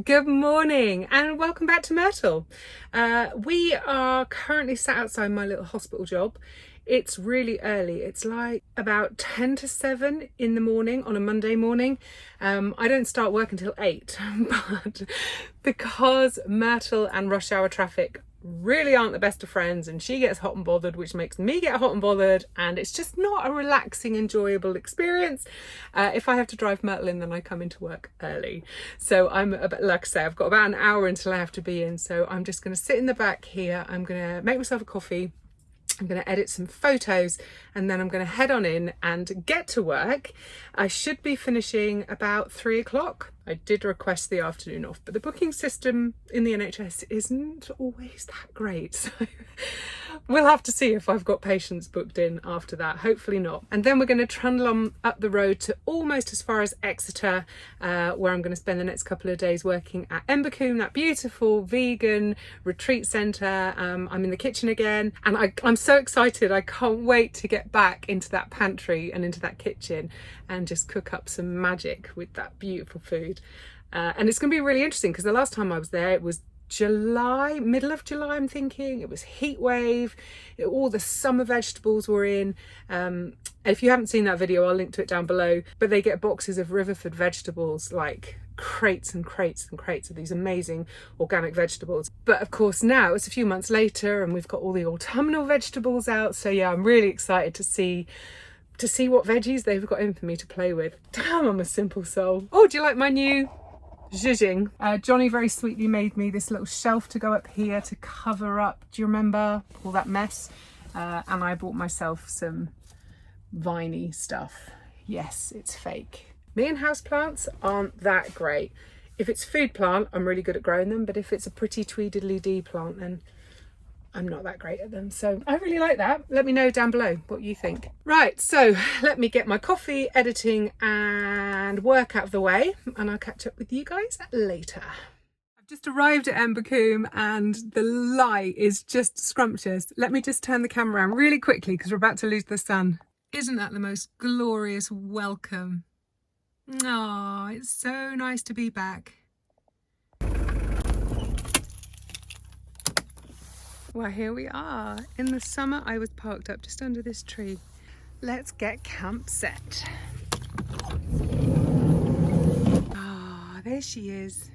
Good morning and welcome back to Myrtle. We are currently sat outside my little hospital job. It's really early. It's like about 10 to 7 in the morning on a Monday morning. I don't start work until 8, but because Myrtle and rush hour traffic really aren't the best of friends and she gets hot and bothered, which makes me get hot and bothered, and it's just not a relaxing, enjoyable experience. If I have to drive Myrtle in, then I come into work early. So I'm like I say, I've got about an hour until I have to be in, so I'm just going to sit in the back here. I'm going to make myself a coffee. I'm going to edit some photos and then I'm going to head on in and get to work. I should be finishing about 3 o'clock. I did request the afternoon off, but the booking system in the NHS isn't always that great. So we'll have to see if I've got patients booked in after that. Hopefully not. And then we're going to trundle on up the road to almost as far as Exeter, where I'm going to spend the next couple of days working at Embercombe, that beautiful vegan retreat centre. I'm in the kitchen again and I'm so excited. I can't wait to get back into that pantry and into that kitchen and just cook up some magic with that beautiful food. And it's going to be really interesting because the last time I was there, it was July, middle of July, I'm thinking. It was heat wave. All the summer vegetables were in. If you haven't seen that video, I'll link to it down below. But they get boxes of Riverford vegetables, like crates and crates and crates of these amazing organic vegetables. But of course now it's a few months later and we've got all the autumnal vegetables out. So yeah, I'm really excited to see what veggies they've got in for me to play with. Damn, I'm a simple soul. Oh, do you like my new zhuzhing? Johnny very sweetly made me this little shelf to go up here to cover up, do you remember all that mess? And I bought myself some viney stuff. Yes, it's fake. Me and houseplants aren't that great. If it's food plant, I'm really good at growing them, but if it's a pretty tweedledee plant, then I'm not that great at them. So I really like that. Let me know down below what you think. Right, so let me get my coffee, editing and work out of the way and I'll catch up with you guys later. I've just arrived at Embercombe and the light is just scrumptious. Let me just turn the camera around really quickly because we're about to lose the sun. Isn't that the most glorious welcome? Oh, it's so nice to be back. Well, here we are. In the summer, I was parked up just under this tree. Let's get camp set. Ah, there she is.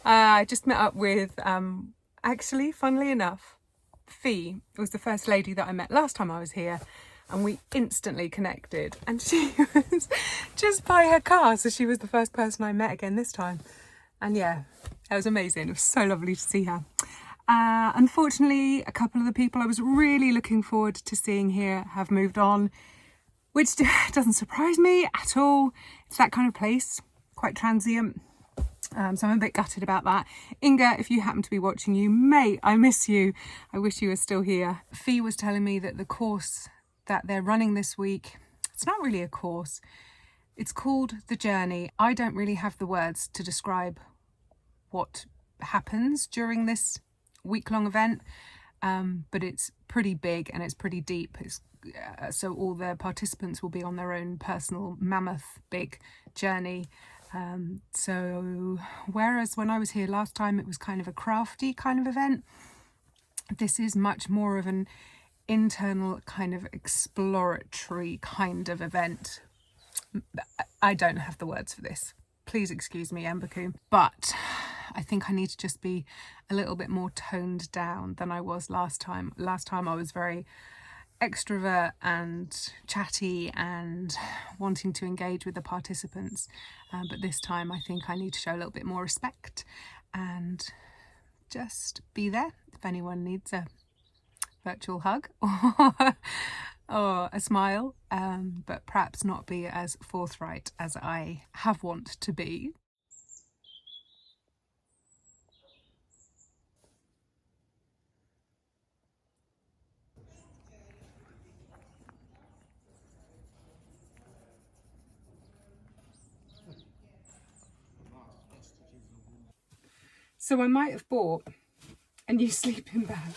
I just met up with, actually, funnily enough, Fee was the first lady that I met last time I was here and we instantly connected and she was just by her car, so she was the first person I met again this time. And yeah, it was amazing. It was so lovely to see her. Unfortunately, a couple of the people I was really looking forward to seeing here have moved on, which doesn't surprise me at all. It's that kind of place, quite transient. So I'm a bit gutted about that. Inga, if you happen to be watching, you mate, I miss you. I wish you were still here. Fee was telling me that the course that they're running this week, it's not really a course. It's called The Journey. I don't really have the words to describe what happens during this week-long event, but it's pretty big and it's pretty deep. So all the participants will be on their own personal mammoth big journey. So whereas when I was here last time it was kind of a crafty kind of event, this is much more of an internal kind of exploratory kind of event. I don't have the words for this. Please excuse me, Embercombe. But I think I need to just be a little bit more toned down than I was last time. Last time I was very extrovert and chatty and wanting to engage with the participants, but this time I think I need to show a little bit more respect and just be there if anyone needs a virtual hug or a smile, but perhaps not be as forthright as I have want to be. So I might have bought a new sleeping bag.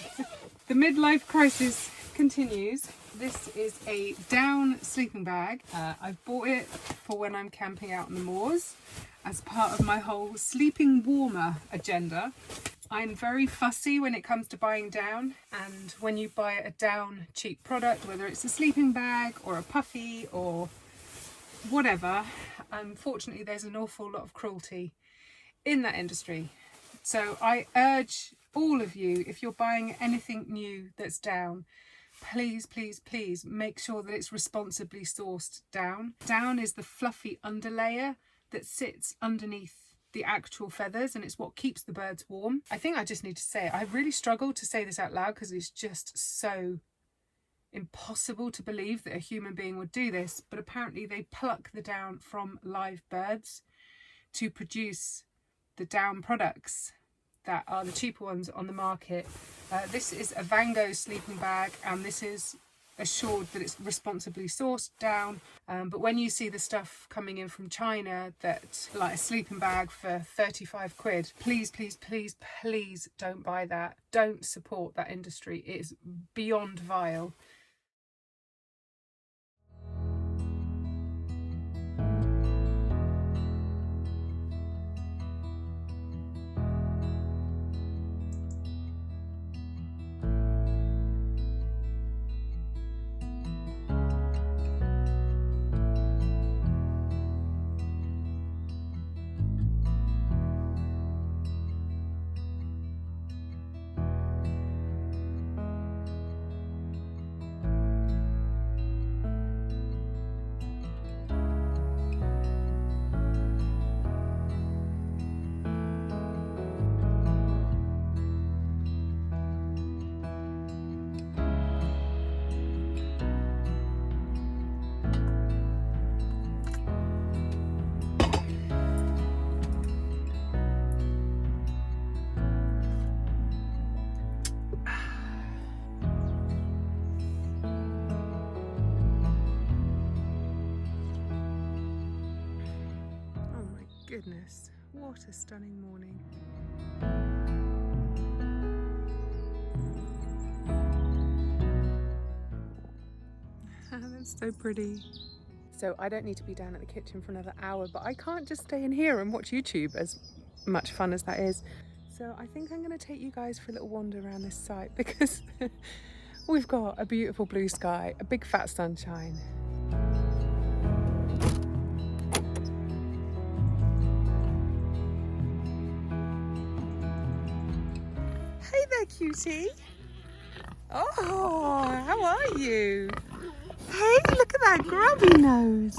The midlife crisis continues. This is a down sleeping bag. I've bought it for when I'm camping out on the moors as part of my whole sleeping warmer agenda. I'm very fussy when it comes to buying down, and when you buy a down cheap product, whether it's a sleeping bag or a puffy or whatever, unfortunately there's an awful lot of cruelty in that industry. So I urge all of you, if you're buying anything new that's down, please, please, please make sure that it's responsibly sourced down. Down is the fluffy underlayer that sits underneath the actual feathers, and it's what keeps the birds warm. I think I just need to say it. I really struggled to say this out loud because it's just so impossible to believe that a human being would do this, but apparently they pluck the down from live birds to produce the down products that are the cheaper ones on the market. This is a Vango sleeping bag, and this is assured that it's responsibly sourced down. But when you see the stuff coming in from China, that like a sleeping bag for 35 quid, please, please, please, please don't buy that. Don't support that industry. It is beyond vile. Goodness, what a stunning morning. That's so pretty. So I don't need to be down at the kitchen for another hour, but I can't just stay in here and watch YouTube, as much fun as that is. So I think I'm going to take you guys for a little wander around this site because we've got a beautiful blue sky, a big fat sunshine. Hey there, cutie. Oh, how are you? Hey, look at that grubby nose.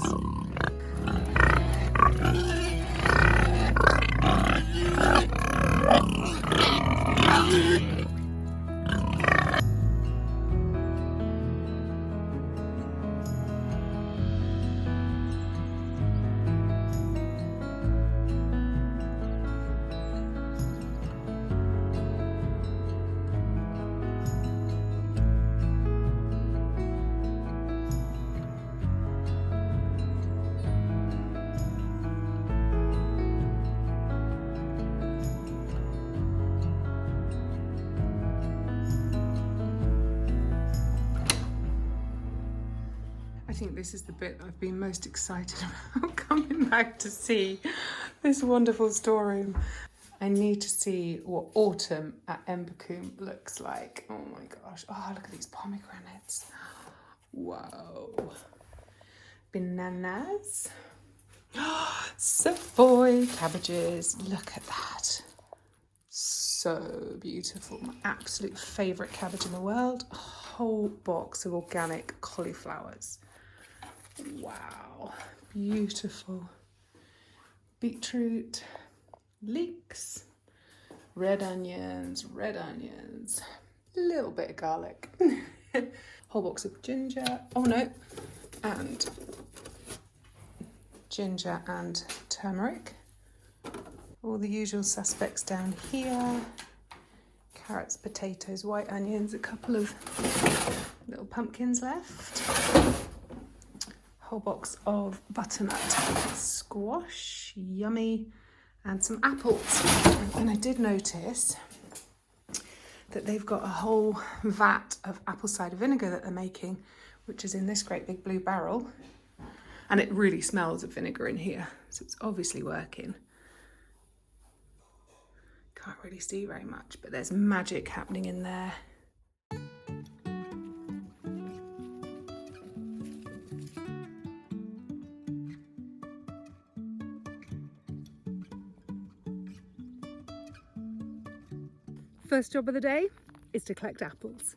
I think this is the bit I've been most excited about, coming back to see this wonderful storeroom. I need to see what autumn at Embercombe looks like. Oh my gosh. Oh, look at these pomegranates. Whoa. Bananas. Savoy cabbages. Look at that. So beautiful. My absolute favourite cabbage in the world. A whole box of organic cauliflowers. Wow, beautiful. Beetroot, leeks, red onions, a little bit of garlic, whole box of ginger, oh no, and ginger and turmeric. All the usual suspects down here. Carrots, potatoes, white onions, a couple of little pumpkins left. Whole box of butternut squash, yummy. and some apples. And I did notice that they've got a whole vat of apple cider vinegar that they're making, which is in this great big blue barrel. And it really smells of vinegar in here, so it's obviously working. Can't really see very much, but there's magic happening in there. First job of the day is to collect apples.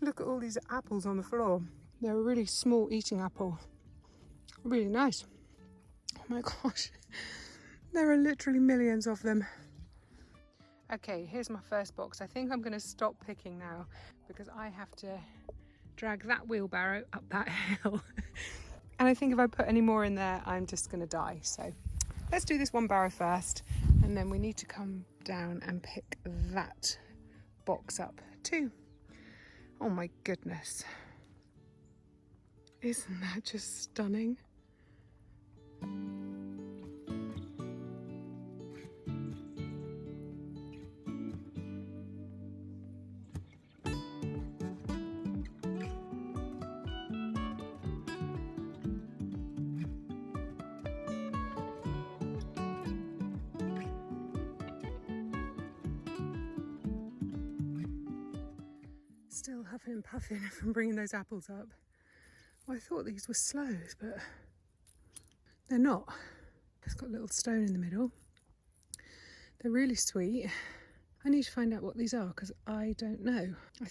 Look at all these apples on the floor. They're a really small eating apple. Really nice. Oh my gosh. There are literally millions of them. Okay, here's my first box. I think I'm going to stop picking now because I have to drag that wheelbarrow up that hill. And I think if I put any more in there, I'm just going to die. So let's do this one barrow first, and then we need to come down and pick that box up too. Oh my goodness. Isn't that just stunning? Still huffing and puffing from bringing those apples up. Well, I thought these were sloes, but they're not. It's got a little stone in the middle. They're really sweet. I need to find out what these are because I don't know. I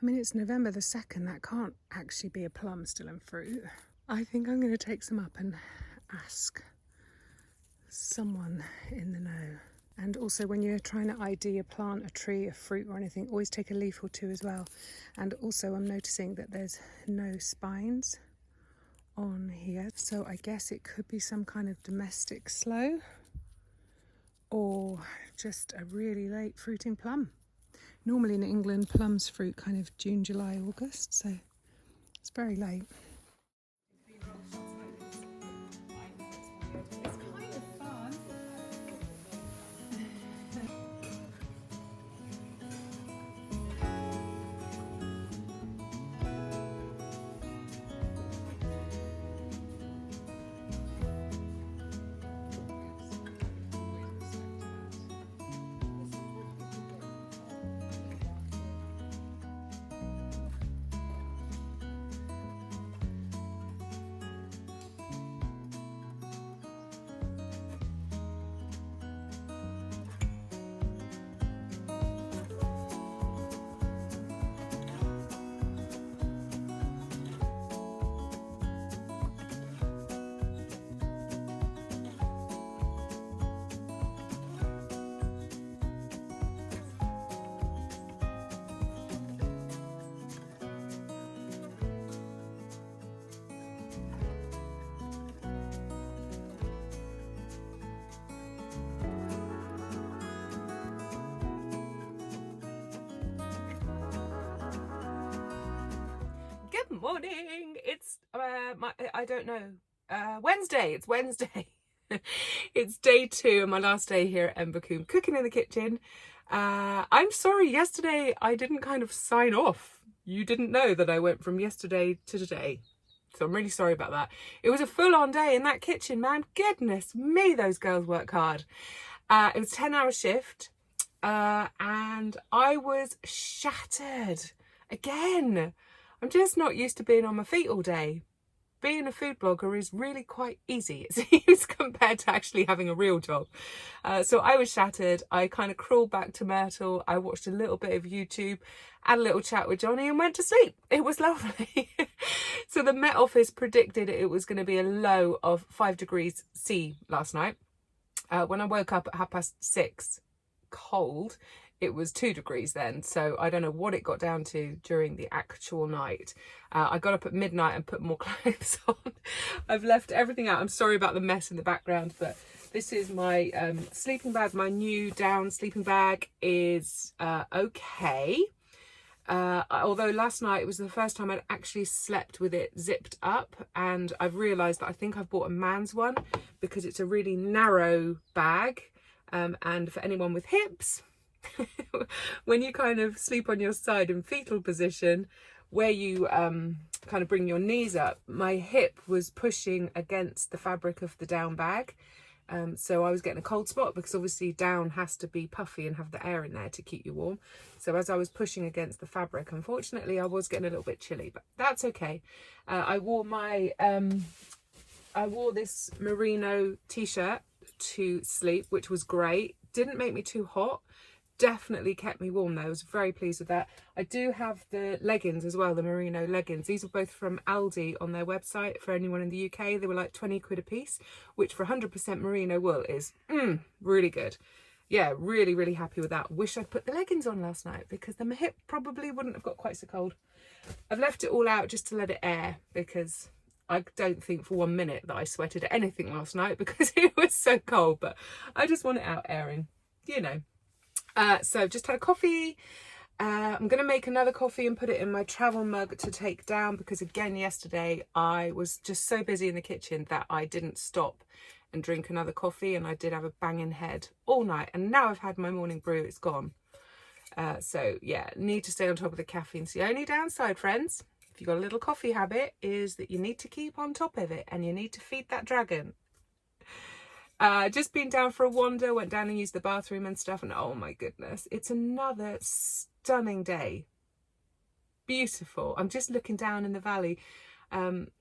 mean, it's November the 2nd. That can't actually be a plum still in fruit. I think I'm going to take some up and ask someone in the know. And also when you're trying to ID a plant, a tree, a fruit or anything, always take a leaf or two as well. And also I'm noticing that there's no spines on here. So I guess it could be some kind of domestic sloe or just a really late fruiting plum. Normally in England, plums fruit kind of June, July, August. So it's very late. Good morning. It's I don't know, Wednesday. It's Wednesday. It's day 2 and my last day here at Embercombe, cooking in the kitchen. I'm sorry, yesterday I didn't kind of sign off. You didn't know that I went from yesterday to today. So I'm really sorry about that. It was a full-on day in that kitchen, man. Goodness me, those girls work hard. It was a 10-hour shift, and I was shattered. Again, I'm just not used to being on my feet all day. Being a food blogger is really quite easy, it seems, compared to actually having a real job. So I was shattered. I kind of crawled back to Myrtle. I watched a little bit of YouTube, had a little chat with Johnny and went to sleep. It was lovely. So the Met Office predicted it was going to be a low of 5 degrees C last night. When I woke up at 6:30, cold, it was 2 degrees then, so I don't know what it got down to during the actual night. I got up at midnight and put more clothes on. I've left everything out. I'm sorry about the mess in the background, but this is my sleeping bag. My new down sleeping bag is okay. Although last night was the first time I'd actually slept with it zipped up, and I've realised that I think I've bought a man's one because it's a really narrow bag, and for anyone with hips, when you kind of sleep on your side in fetal position, where you kind of bring your knees up, my hip was pushing against the fabric of the down bag. So I was getting a cold spot because obviously down has to be puffy and have the air in there to keep you warm. So as I was pushing against the fabric, unfortunately, I was getting a little bit chilly, but that's okay. I wore this merino t-shirt to sleep, which was great. Didn't make me too hot. Definitely kept me warm though. I was very pleased with that. I do have the leggings as well, the merino leggings. These are both from Aldi on their website. For anyone in the UK, they were like 20 quid a piece, which for 100% merino wool is really good. Yeah, really, really happy with that. Wish I'd put the leggings on last night because then my hip probably wouldn't have got quite so cold. I've left it all out just to let it air because I don't think for 1 minute that I sweated anything last night because it was so cold, but I just want it out airing, you know. So just had a coffee. I'm going to make another coffee and put it in my travel mug to take down because again yesterday I was just so busy in the kitchen that I didn't stop and drink another coffee, and I did have a banging head all night, and now I've had my morning brew, it's gone. So yeah, need to stay on top of the caffeine. It's the only downside, friends, if you've got a little coffee habit, is that you need to keep on top of it and you need to feed that dragon. Just been down for a wander, went down and used the bathroom and stuff, and oh my goodness, it's another stunning day. Beautiful. I'm just looking down in the valley, and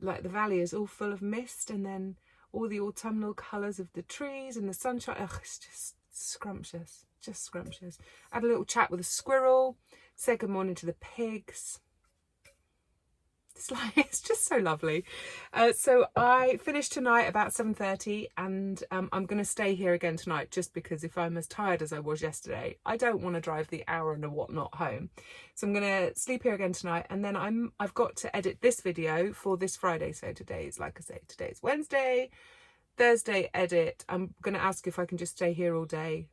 like the valley is all full of mist, and then all the autumnal colours of the trees and the sunshine. Ugh, it's just scrumptious, just scrumptious. I had a little chat with a squirrel, said good morning to the pigs. It's just so lovely. So I finished tonight about 7:30, and I'm going to stay here again tonight just because if I'm as tired as I was yesterday, I don't want to drive the hour and a whatnot home. So I'm going to sleep here again tonight, and then I've got to edit this video for this Friday. So today is, like I say, today's Wednesday. Thursday edit, I'm going to ask if I can just stay here all day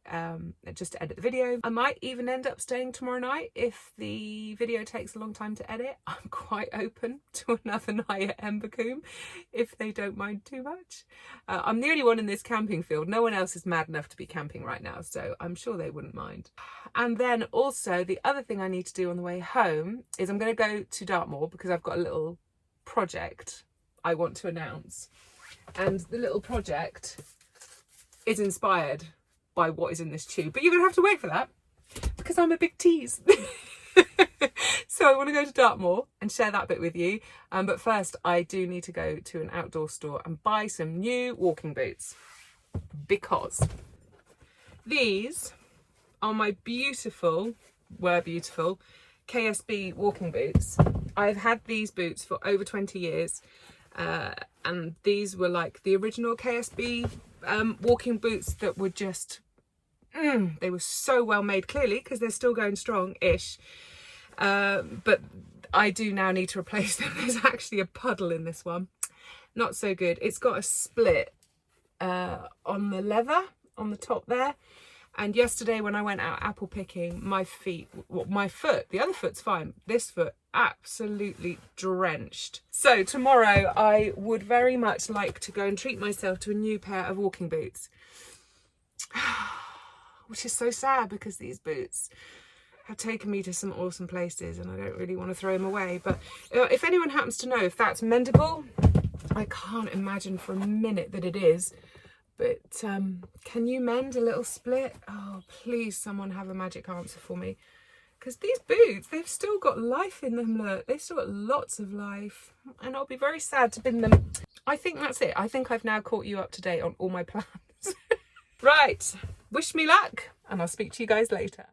just to edit the video. I might even end up staying tomorrow night if the video takes a long time to edit. I'm quite open to another night at Embercombe if they don't mind too much. I'm the only one in this camping field. No one else is mad enough to be camping right now, so I'm sure they wouldn't mind. And then also the other thing I need to do on the way home is I'm going to go to Dartmoor because I've got a little project I want to announce. And the little project is inspired by what is in this tube. But you're going to have to wait for that because I'm a big tease. So I want to go to Dartmoor and share that bit with you. But first, I do need to go to an outdoor store and buy some new walking boots because these are my beautiful KSB walking boots. I've had these boots for over 20 years. And these were like the original KSB walking boots that were just, they were so well made, clearly, because they're still going strong-ish. But I do now need to replace them. There's actually a puddle in this one. Not so good. It's got a split on the leather, on the top there. And yesterday when I went out apple picking, my foot, the other foot's fine. This foot, absolutely drenched. So tomorrow I would very much like to go and treat myself to a new pair of walking boots. Which is so sad because these boots have taken me to some awesome places, and I don't really want to throw them away. But if anyone happens to know if that's mendable, I can't imagine for a minute that it is. But can you mend a little split? Oh, please, someone have a magic answer for me. Because these boots, they've still got life in them, look. They've still got lots of life. And I'll be very sad to bin them. I think that's it. I think I've now caught you up to date on all my plans. Right, wish me luck, and I'll speak to you guys later.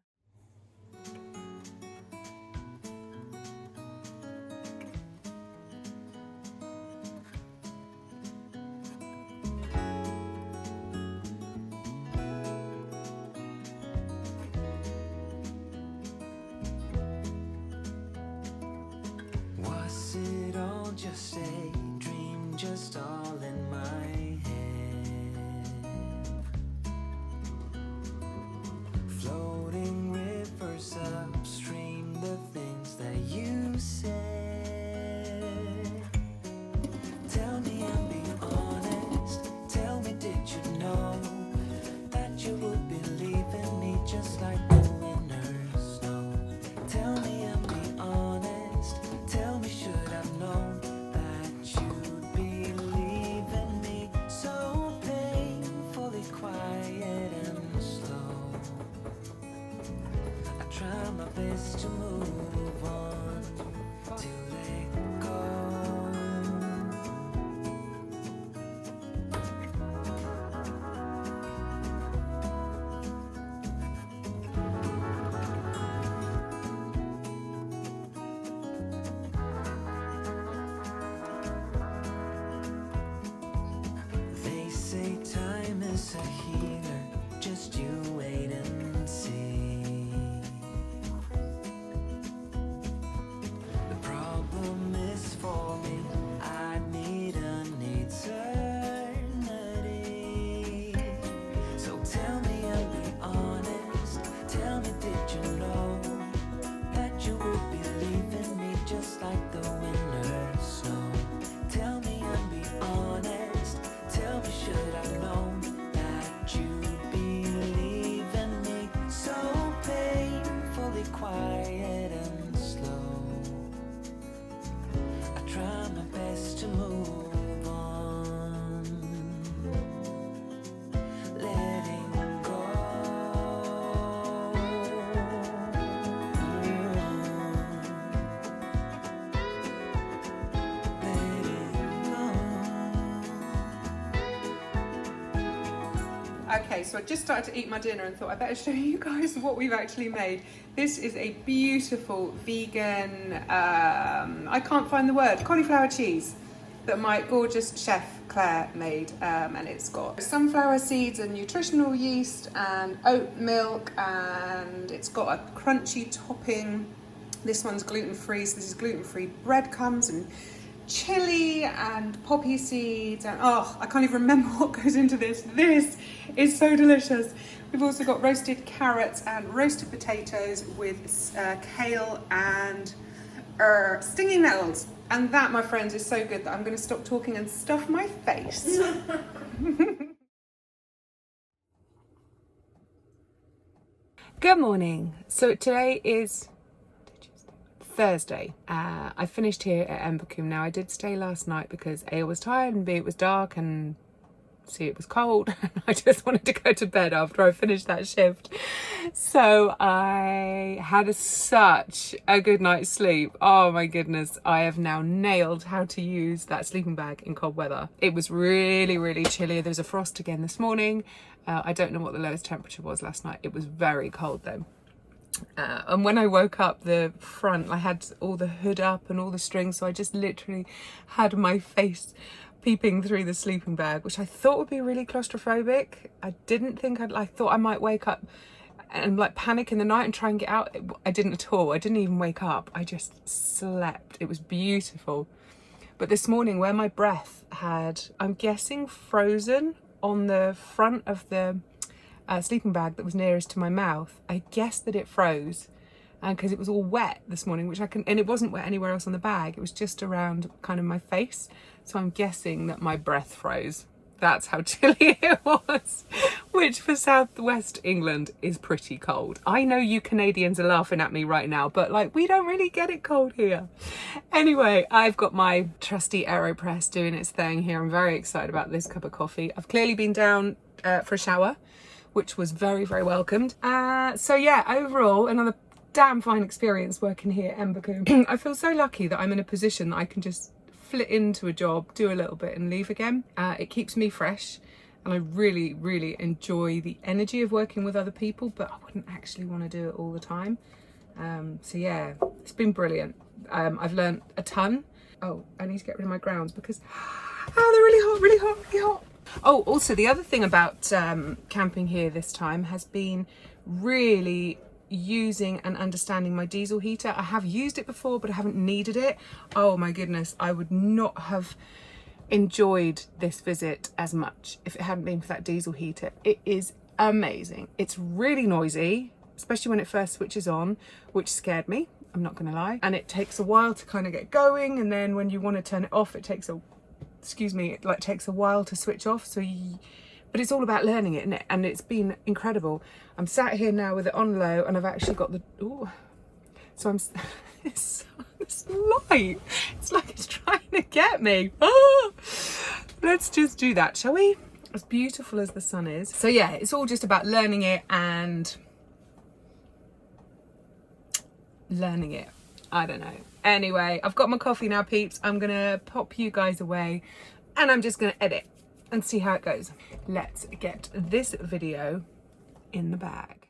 Was it all just a dream, just all in my head? Floating rivers upstream, the things that you said. Tell me and be honest, tell me, did you know that you would believe in me just like the winter snow? Tell me and be honest, tell me, should I've known that you'd believe in me? So painfully quiet and slow, I try my best to move on, to let go. They say time is a healer, just you wait and see. The problem is for me, I need an eternity. So tell me and be honest, tell me, did you know that you would believe in me just like the winter snow? Tell me and be honest, tell me, should I've known that you'd believe in me? So painfully quiet and slow, I try my best to move on, letting go. Okay, so I just started to eat my dinner and thought I better show you guys what we've actually made. This is a beautiful vegan, I can't find the word, cauliflower cheese that my gorgeous chef Claire made. And it's got sunflower seeds and nutritional yeast and oat milk, and it's got a crunchy topping. This one's gluten-free, so this is gluten-free breadcrumbs and chili and poppy seeds, and oh, I can't even remember what goes into this. This is so delicious. We've also got roasted carrots and roasted potatoes with kale and stinging nettles. And that, my friends, is so good that I'm going to stop talking and stuff my face. Good morning. So today is Thursday. I finished here at Embercombe. Now, I did stay last night because A, I was tired, and B, it was dark, and C, it was cold. I just wanted to go to bed after I finished that shift. So I had such a good night's sleep. Oh my goodness. I have now nailed how to use that sleeping bag in cold weather. It was really, really chilly. There was a frost again this morning. I don't know what the lowest temperature was last night. It was very cold though. And when I woke up, the front, I had all the hood up and all the strings, so I just literally had my face peeping through the sleeping bag, which I thought would be really claustrophobic. I thought I might wake up and like panic in the night and try and get out. I didn't at all. I didn't even wake up. I just slept. It was beautiful. But this morning, where my breath had, I'm guessing, frozen on the front of the sleeping bag that was nearest to my mouth, I guessed that it froze, and because it was all wet this morning, and it wasn't wet anywhere else on the bag, it was just around kind of my face, so I'm guessing that my breath froze. That's how chilly it was, which for southwest England is pretty cold. I know you Canadians are laughing at me right now, but like, we don't really get it cold here. Anyway, I've got my trusty AeroPress doing its thing here. I'm very excited about this cup of coffee. I've clearly been down for a shower, which was very, very welcomed. So yeah, overall, another damn fine experience working here at Embercombe. I feel so lucky that I'm in a position that I can just flit into a job, do a little bit and leave again. It keeps me fresh, and I really, really enjoy the energy of working with other people, but I wouldn't actually want to do it all the time. So yeah, it's been brilliant. I've learned a ton. Oh, I need to get rid of my grounds because they're really hot, really hot, really hot. Oh, also the other thing about camping here this time has been really using and understanding my diesel heater. I have used it before, but I haven't needed it. Oh my goodness, I would not have enjoyed this visit as much if it hadn't been for that diesel heater. It is amazing. It's really noisy, especially when it first switches on, which scared me, I'm not gonna lie. And it takes a while to kind of get going, and then when you want to turn it off, it takes a while to switch off. But it's all about learning it, isn't it? And it's been incredible. I'm sat here now with it on low, and I've actually got the, it's light. It's like it's trying to get me. Let's just do that, shall we? As beautiful as the sun is. So yeah, it's all just about learning it and learning it. I don't know. Anyway, I've got my coffee now, peeps. I'm gonna pop you guys away and I'm just gonna edit and see how it goes. Let's get this video in the bag.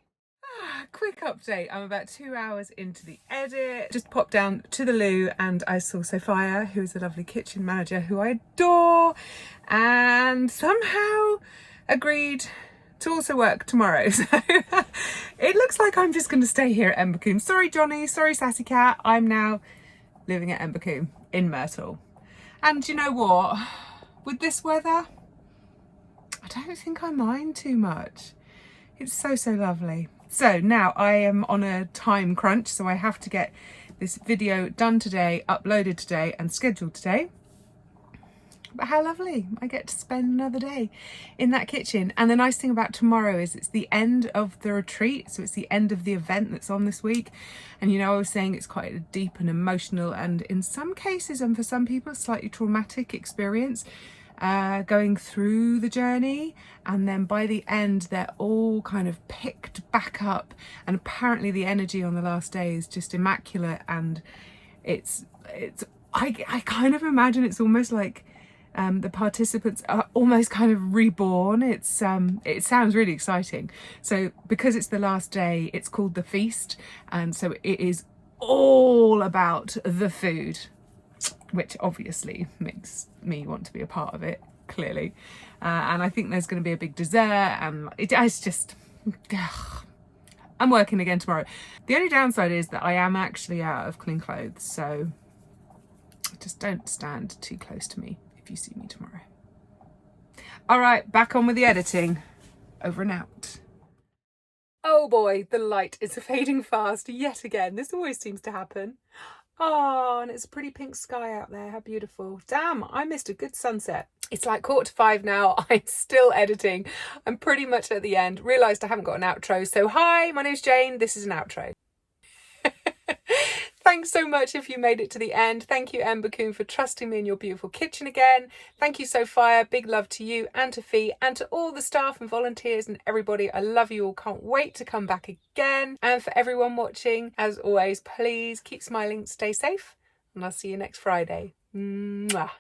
Quick update. I'm about 2 hours into the edit. Just popped down to the loo and I saw Sophia, who is a lovely kitchen manager who I adore, and somehow agreed to also work tomorrow. So it looks like I'm just going to stay here at Embercombe. Sorry Johnny, sorry Sassy Cat. I'm now living at Embercombe in Myrtle. And you know what? With this weather, I don't think I mind too much. It's so, so lovely. So now I am on a time crunch, so I have to get this video done today, uploaded today and scheduled today. But how lovely, I get to spend another day in that kitchen. And the nice thing about tomorrow is it's the end of the retreat, so it's the end of the event that's on this week. And you know, I was saying it's quite a deep and emotional, and in some cases and for some people a slightly traumatic experience going through the journey, and then by the end they're all kind of picked back up, and apparently the energy on the last day is just immaculate. And I kind of imagine it's almost like the participants are almost kind of reborn. It sounds really exciting. So because it's the last day, it's called the feast, and so it is all about the food, which obviously makes me want to be a part of it, clearly. And I think there's going to be a big dessert, and it's just, I'm working again tomorrow. The only downside is that I am actually out of clean clothes, so just don't stand too close to me if you see me tomorrow. All right, back on with the editing. Over and out. Oh boy, the light is fading fast yet again. This always seems to happen. Oh, and it's a pretty pink sky out there. How beautiful. Damn, I missed a good sunset. It's like 4:45 now. I'm still editing. I'm pretty much at the end. Realised I haven't got an outro. So hi, my name's Jane. This is an outro. Thanks so much if you made it to the end. Thank you, Embercombe, for trusting me in your beautiful kitchen again. Thank you, Sophia. Big love to you and to Fee and to all the staff and volunteers and everybody. I love you all. Can't wait to come back again. And for everyone watching, as always, please keep smiling, stay safe, and I'll see you next Friday. Mwah.